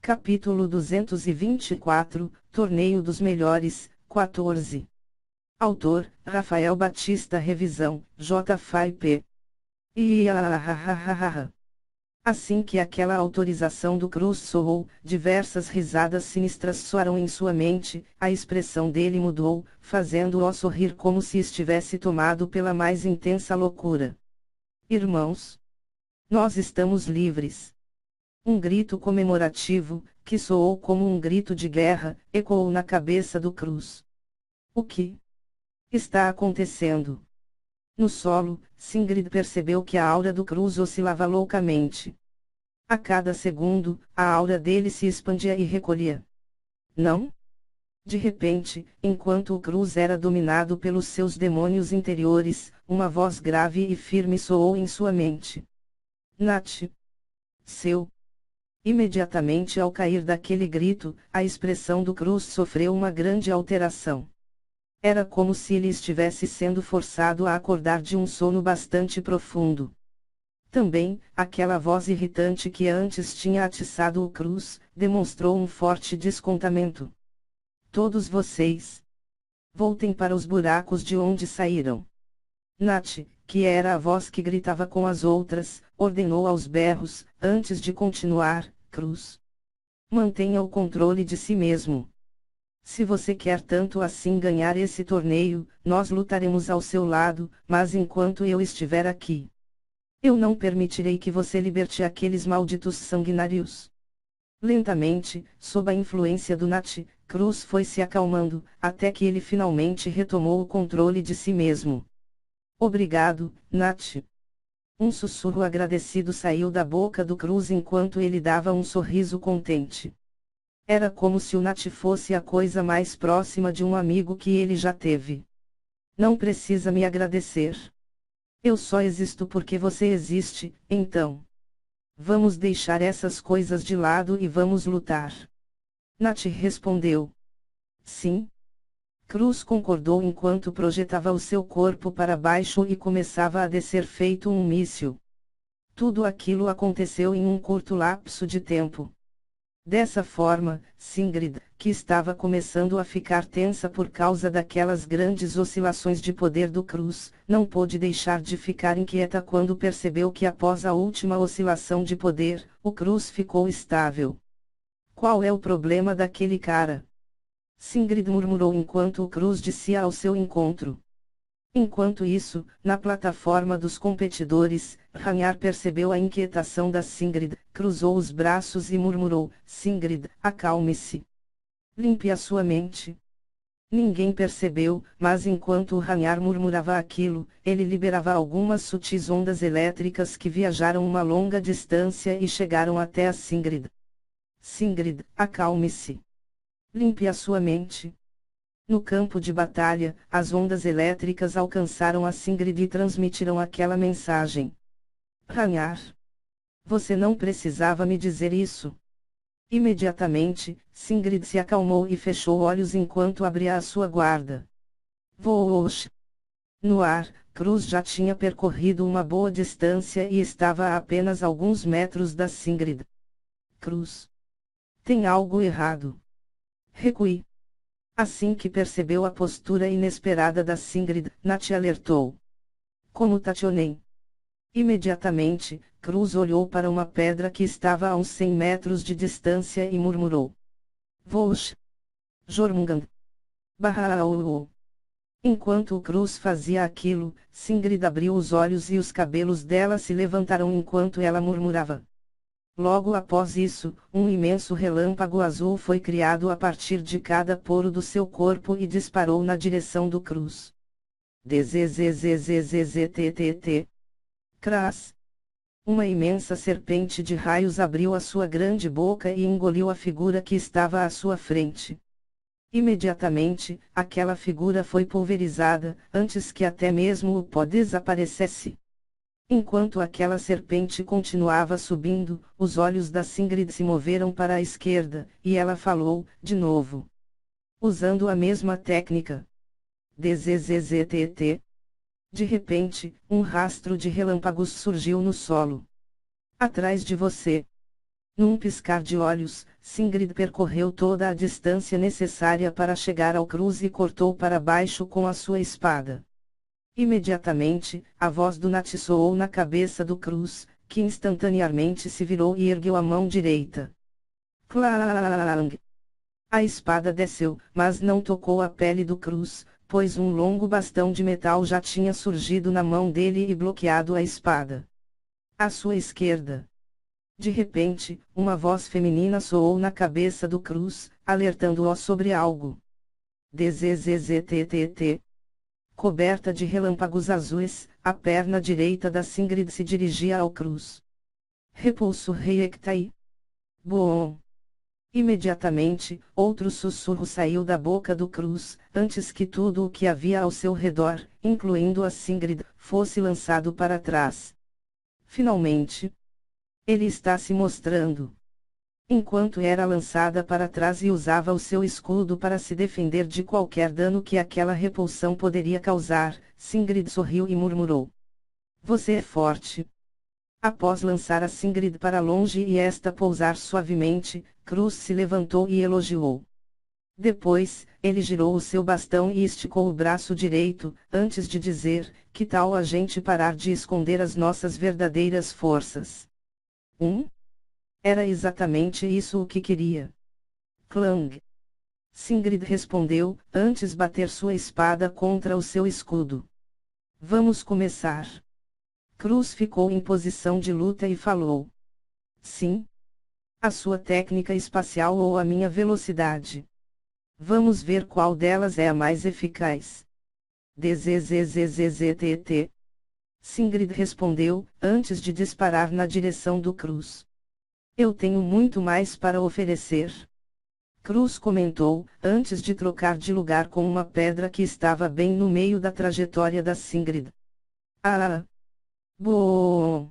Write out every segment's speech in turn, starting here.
Capítulo 224, Torneio dos Melhores, 14. Autor, Rafael Batista. Revisão, JFP. Assim que aquela autorização do Cruz soou, diversas risadas sinistras soaram em sua mente, a expressão dele mudou, fazendo-o sorrir como se estivesse tomado pela mais intensa loucura. Irmãos, nós estamos livres. Um grito comemorativo, que soou como um grito de guerra, ecoou na cabeça do Cruz. O que está acontecendo? No solo, Sigrid percebeu que a aura do Cruz oscilava loucamente. A cada segundo, a aura dele se expandia e recolhia. Não? De repente, enquanto o Cruz era dominado pelos seus demônios interiores, uma voz grave e firme soou em sua mente. Nath. Seu. Imediatamente ao cair daquele grito, a expressão do Cruz sofreu uma grande alteração. Era como se ele estivesse sendo forçado a acordar de um sono bastante profundo. Também, aquela voz irritante que antes tinha atiçado o Cruz, demonstrou um forte descontamento. Todos vocês, voltem para os buracos de onde saíram. Nath, que era a voz que gritava com as outras, ordenou aos berros, antes de continuar. Cruz, mantenha o controle de si mesmo. Se você quer tanto assim ganhar esse torneio, nós lutaremos ao seu lado, mas enquanto eu estiver aqui, eu não permitirei que você liberte aqueles malditos sanguinários. Lentamente, sob a influência do Nath, Cruz foi se acalmando, até que ele finalmente retomou o controle de si mesmo. Obrigado, Nath. Um sussurro agradecido saiu da boca do Cruz enquanto ele dava um sorriso contente. Era como se o Nath fosse a coisa mais próxima de um amigo que ele já teve. Não precisa me agradecer. Eu só existo porque você existe, então. Vamos deixar essas coisas de lado e vamos lutar. Nath respondeu. Sim. Cruz concordou enquanto projetava o seu corpo para baixo e começava a descer feito um míssil. Tudo aquilo aconteceu em um curto lapso de tempo. Dessa forma, Sigrid, que estava começando a ficar tensa por causa daquelas grandes oscilações de poder do Cruz, não pôde deixar de ficar inquieta quando percebeu que após a última oscilação de poder, o Cruz ficou estável. Qual é o problema daquele cara? Sigrid murmurou enquanto o Cruz descia ao seu encontro. Enquanto isso, na plataforma dos competidores, Ragnar percebeu a inquietação da Sigrid, cruzou os braços e murmurou: Sigrid, acalme-se. Limpe a sua mente. Ninguém percebeu, mas enquanto Ragnar murmurava aquilo, ele liberava algumas sutis ondas elétricas que viajaram uma longa distância e chegaram até a Sigrid. Sigrid, acalme-se. Limpe a sua mente. No campo de batalha, as ondas elétricas alcançaram a Sigrid e transmitiram aquela mensagem. Ragnar. Você não precisava me dizer isso. Imediatamente, Sigrid se acalmou e fechou olhos enquanto abria a sua guarda. Voou. No ar, Cruz já tinha percorrido uma boa distância e estava a apenas alguns metros da Sigrid. Cruz. Tem algo errado. Recue. Assim que percebeu a postura inesperada da Sigrid, Nath alertou. Como Tationem? Imediatamente, Cruz olhou para uma pedra que estava a uns 100 metros de distância e murmurou. Vosh. Jormungand. Barraou. Enquanto o Cruz fazia aquilo, Sigrid abriu os olhos e os cabelos dela se levantaram enquanto ela murmurava. Logo após isso, um imenso relâmpago azul foi criado a partir de cada poro do seu corpo e disparou na direção do Cruz. Dzzzzzzzztt. Cras. Uma imensa serpente de raios abriu a sua grande boca e engoliu a figura que estava à sua frente. Imediatamente, aquela figura foi pulverizada, antes que até mesmo o pó desaparecesse. Enquanto aquela serpente continuava subindo, os olhos da Sigrid se moveram para a esquerda, e ela falou, de novo. Usando a mesma técnica. Dzzzt. De repente, um rastro de relâmpagos surgiu no solo. Atrás de você. Num piscar de olhos, Sigrid percorreu toda a distância necessária para chegar ao Cruz e cortou para baixo com a sua espada. Imediatamente, a voz do Nat soou na cabeça do Cruz, que instantaneamente se virou e ergueu a mão direita. Clang! A espada desceu, mas não tocou a pele do Cruz, pois um longo bastão de metal já tinha surgido na mão dele e bloqueado a espada. À sua esquerda. De repente, uma voz feminina soou na cabeça do Cruz, alertando-o sobre algo. Dzzztt. Coberta de relâmpagos azuis, a perna direita da Sigrid se dirigia ao Cruz. Repulso reectai. Bom. Imediatamente, outro sussurro saiu da boca do Cruz, antes que tudo o que havia ao seu redor, incluindo a Sigrid, fosse lançado para trás. Finalmente, ele está se mostrando. Enquanto era lançada para trás e usava o seu escudo para se defender de qualquer dano que aquela repulsão poderia causar, Sigrid sorriu e murmurou: "Você é forte." Após lançar a Sigrid para longe e esta pousar suavemente, Cruz se levantou e elogiou. Depois, ele girou o seu bastão e esticou o braço direito, antes de dizer: "Que tal a gente parar de esconder as nossas verdadeiras forças?" Era exatamente isso o que queria. Clang! Sigrid respondeu, antes bater sua espada contra o seu escudo. "Vamos começar." Cruz ficou em posição de luta e falou: "Sim. A sua técnica espacial ou a minha velocidade? Vamos ver qual delas é a mais eficaz." Dzzzzztt. Sigrid respondeu, antes de disparar na direção do Cruz. "Eu tenho muito mais para oferecer." Cruz comentou, antes de trocar de lugar com uma pedra que estava bem no meio da trajetória da Sigrid. "Ah! Bom!"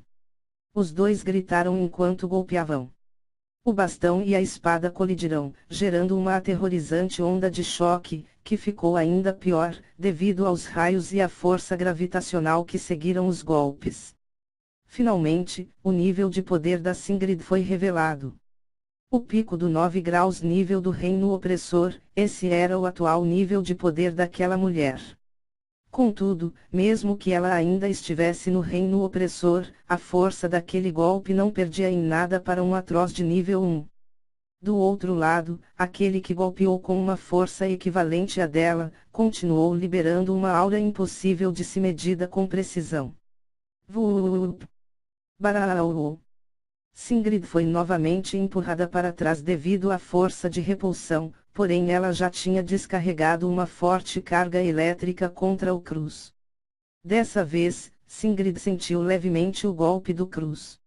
Os dois gritaram enquanto golpeavam. O bastão e a espada colidiram, gerando uma aterrorizante onda de choque, que ficou ainda pior, devido aos raios e à força gravitacional que seguiram os golpes. Finalmente, o nível de poder da Sigrid foi revelado. O pico do 9 graus nível do reino opressor, esse era o atual nível de poder daquela mulher. Contudo, mesmo que ela ainda estivesse no reino opressor, a força daquele golpe não perdia em nada para um atroz de nível 1. Do outro lado, aquele que golpeou com uma força equivalente à dela, continuou liberando uma aura impossível de se medida com precisão. Vuuup. Barau. Sigrid foi novamente empurrada para trás devido à força de repulsão, porém ela já tinha descarregado uma forte carga elétrica contra o Cruz. Dessa vez, Sigrid sentiu levemente o golpe do Cruz.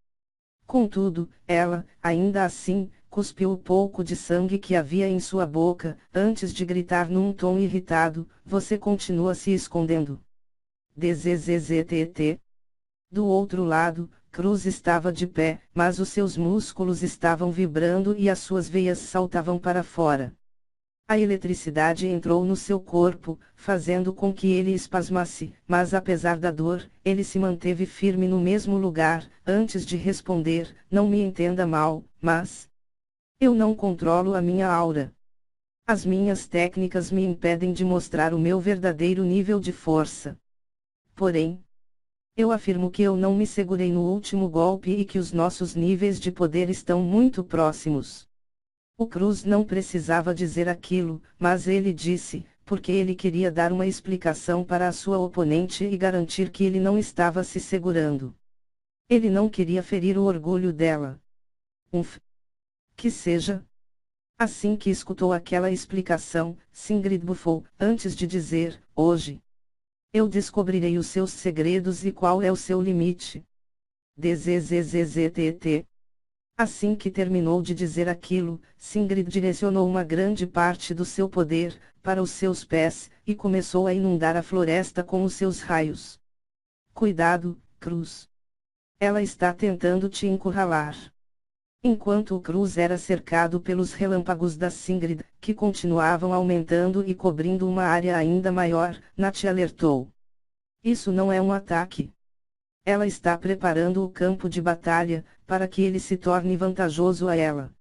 Contudo, ela, ainda assim, cuspiu o pouco de sangue que havia em sua boca, antes de gritar num tom irritado: "Você continua se escondendo." Dzzztt. Do outro lado, Cruz estava de pé, mas os seus músculos estavam vibrando e as suas veias saltavam para fora. A eletricidade entrou no seu corpo, fazendo com que ele espasmasse, mas apesar da dor, ele se manteve firme no mesmo lugar, antes de responder: "Não me entenda mal, mas eu não controlo a minha aura. As minhas técnicas me impedem de mostrar o meu verdadeiro nível de força. Porém, eu afirmo que eu não me segurei no último golpe e que os nossos níveis de poder estão muito próximos." O Cruz não precisava dizer aquilo, mas ele disse, porque ele queria dar uma explicação para a sua oponente e garantir que ele não estava se segurando. Ele não queria ferir o orgulho dela. Que seja. Assim que escutou aquela explicação, Sigrid bufou, antes de dizer: "Hoje eu descobrirei os seus segredos e qual é o seu limite." Dzzzzt. Assim que terminou de dizer aquilo, Sigrid direcionou uma grande parte do seu poder para os seus pés, e começou a inundar a floresta com os seus raios. "Cuidado, Cruz. Ela está tentando te encurralar." Enquanto o Cruz era cercado pelos relâmpagos da Sigrid, que continuavam aumentando e cobrindo uma área ainda maior, Nat alertou: "Isso não é um ataque. Ela está preparando o campo de batalha, para que ele se torne vantajoso a ela.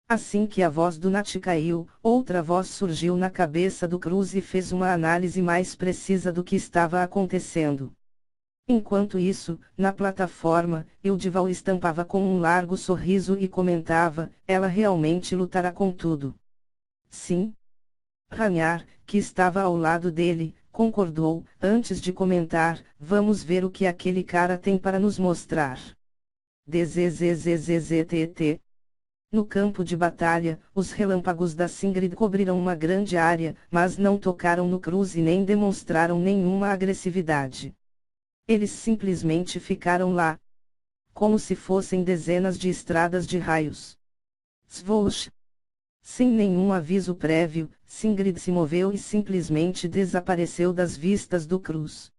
Assim que a voz do Nat caiu, outra voz surgiu na cabeça do Cruz e fez uma análise mais precisa do que estava acontecendo. Enquanto isso, na plataforma, Ildival estampava com um largo sorriso e comentava: ela realmente lutará com tudo. Sim. Ragnar, que estava ao lado dele, concordou, antes de comentar: vamos ver o que aquele cara tem para nos mostrar. DZZZZZTT. No campo de batalha, os relâmpagos da Singrid cobriram uma grande área, mas não tocaram no Cruz e nem demonstraram nenhuma agressividade. Eles simplesmente ficaram lá, como se fossem dezenas de estradas de raios. Svoosh! Sem nenhum aviso prévio, Singrid se moveu e simplesmente desapareceu das vistas do Cruz.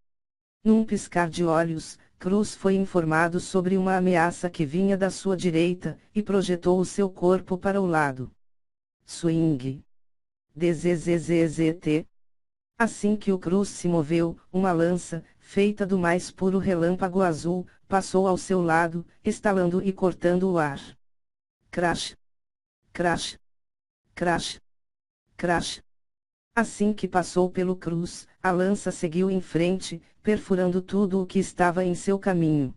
Num piscar de olhos, Cruz foi informado sobre uma ameaça que vinha da sua direita, e projetou o seu corpo para o lado. Swing! DZZZZT. Assim que o Cruz se moveu, uma lança, feita do mais puro relâmpago azul, passou ao seu lado, estalando e cortando o ar. Crash! Crash! Crash! Crash! Assim que passou pelo Cruz, a lança seguiu em frente, perfurando tudo o que estava em seu caminho.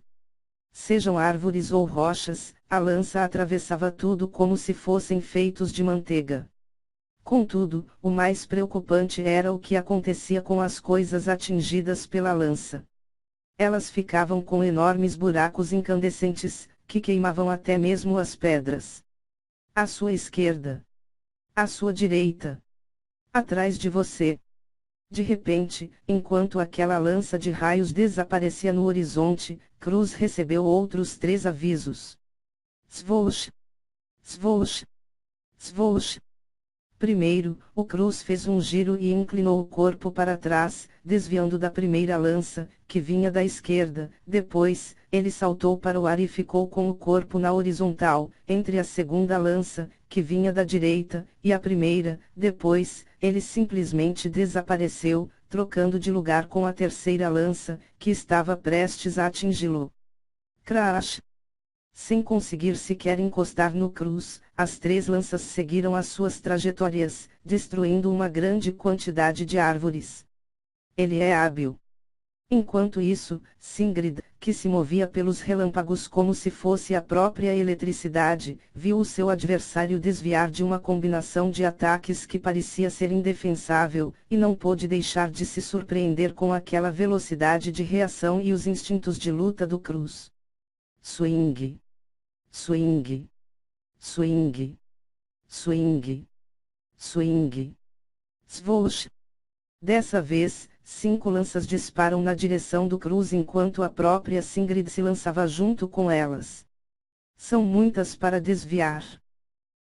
Sejam árvores ou rochas, a lança atravessava tudo como se fossem feitos de manteiga. Contudo, o mais preocupante era o que acontecia com as coisas atingidas pela lança. Elas ficavam com enormes buracos incandescentes, que queimavam até mesmo as pedras. À sua esquerda. À sua direita. Atrás de você. De repente, enquanto aquela lança de raios desaparecia no horizonte, Cruz recebeu outros 3 avisos. Svoosh! Svoosh! Svoosh! Primeiro, o Cruz fez um giro e inclinou o corpo para trás, desviando da primeira lança, que vinha da esquerda. Depois, ele saltou para o ar e ficou com o corpo na horizontal, entre a segunda lança, que vinha da direita, e a primeira. Depois, ele simplesmente desapareceu, trocando de lugar com a terceira lança, que estava prestes a atingi-lo. Crash! Sem conseguir sequer encostar no Cruz, as 3 lanças seguiram as suas trajetórias, destruindo uma grande quantidade de árvores. Ele é hábil. Enquanto isso, Singrid, que se movia pelos relâmpagos como se fosse a própria eletricidade, viu o seu adversário desviar de uma combinação de ataques que parecia ser indefensável, e não pôde deixar de se surpreender com aquela velocidade de reação e os instintos de luta do Cruz. Swing! Swing! Swing! Swing! Swing! Swoosh! Dessa vez, 5 lanças disparam na direção do Cruz enquanto a própria Singrid se lançava junto com elas. São muitas para desviar.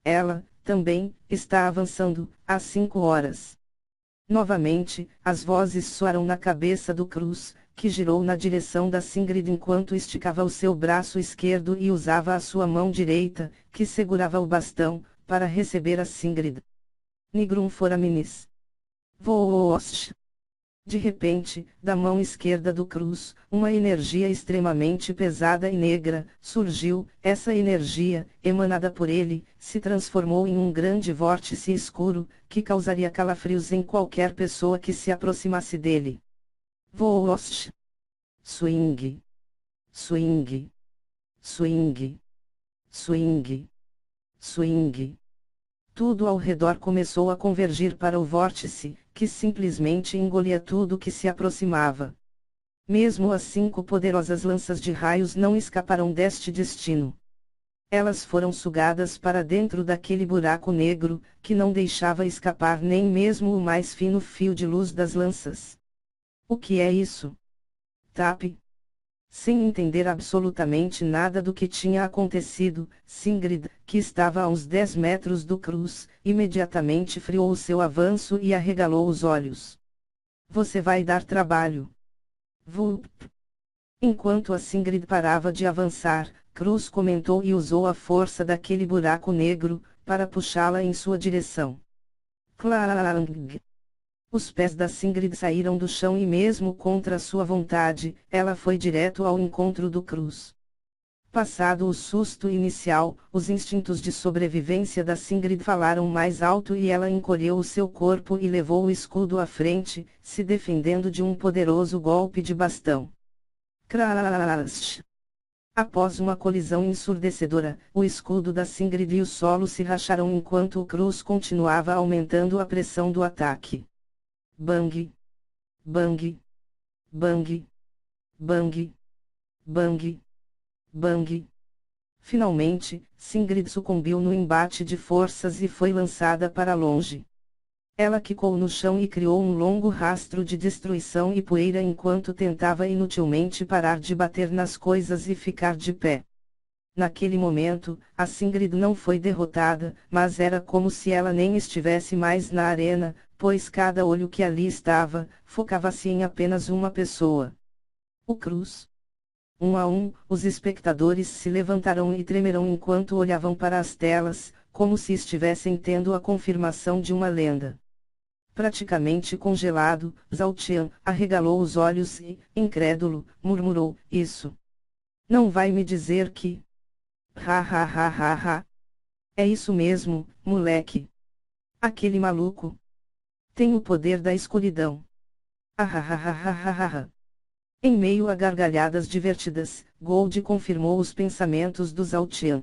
Ela, também, está avançando, às 5 horas. Novamente, as vozes soaram na cabeça do Cruz, que girou na direção da Singrid enquanto esticava o seu braço esquerdo e usava a sua mão direita, que segurava o bastão, para receber a Singrid. Nigrum foraminis. Voosh! De repente, da mão esquerda do Cruz, uma energia extremamente pesada e negra surgiu. Essa energia, emanada por ele, se transformou em um grande vórtice escuro, que causaria calafrios em qualquer pessoa que se aproximasse dele. Voosh! Swing! Swing! Swing! Swing! Swing! Tudo ao redor começou a convergir para o vórtice, que simplesmente engolia tudo que se aproximava. Mesmo as 5 poderosas lanças de raios não escaparam deste destino. Elas foram sugadas para dentro daquele buraco negro, que não deixava escapar nem mesmo o mais fino fio de luz das lanças. O que é isso? Tap. Sem entender absolutamente nada do que tinha acontecido, Singrid, que estava a uns 10 metros do Cruz, imediatamente freou o seu avanço e arregalou os olhos. Você vai dar trabalho. Vup. Enquanto a Singrid parava de avançar, Cruz comentou e usou a força daquele buraco negro, para puxá-la em sua direção. Clang! Os pés da Singrid saíram do chão e mesmo contra sua vontade, ela foi direto ao encontro do Cruz. Passado o susto inicial, os instintos de sobrevivência da Sigrid falaram mais alto e ela encolheu o seu corpo e levou o escudo à frente, se defendendo de um poderoso golpe de bastão. Crash! Após uma colisão ensurdecedora, o escudo da Sigrid e o solo se racharam enquanto o Cruz continuava aumentando a pressão do ataque. Bang! Bang! Bang! Bang! Bang! Bang! Finalmente, Sigrid sucumbiu no embate de forças e foi lançada para longe. Ela quicou no chão e criou um longo rastro de destruição e poeira enquanto tentava inutilmente parar de bater nas coisas e ficar de pé. Naquele momento, a Sigrid não foi derrotada, mas era como se ela nem estivesse mais na arena, pois cada olho que ali estava, focava-se em apenas uma pessoa. O Cruz. Um a um, os espectadores se levantaram e tremeram enquanto olhavam para as telas, como se estivessem tendo a confirmação de uma lenda. Praticamente congelado, Zhao Qian arregalou os olhos e, incrédulo, murmurou: "Isso. Não vai me dizer que... Ha ha ha ha ha. É isso mesmo, moleque. Aquele maluco tem o poder da escuridão. Ah ha ha ha ha ha ha." Em meio a gargalhadas divertidas, Gold confirmou os pensamentos do Zhao Qian.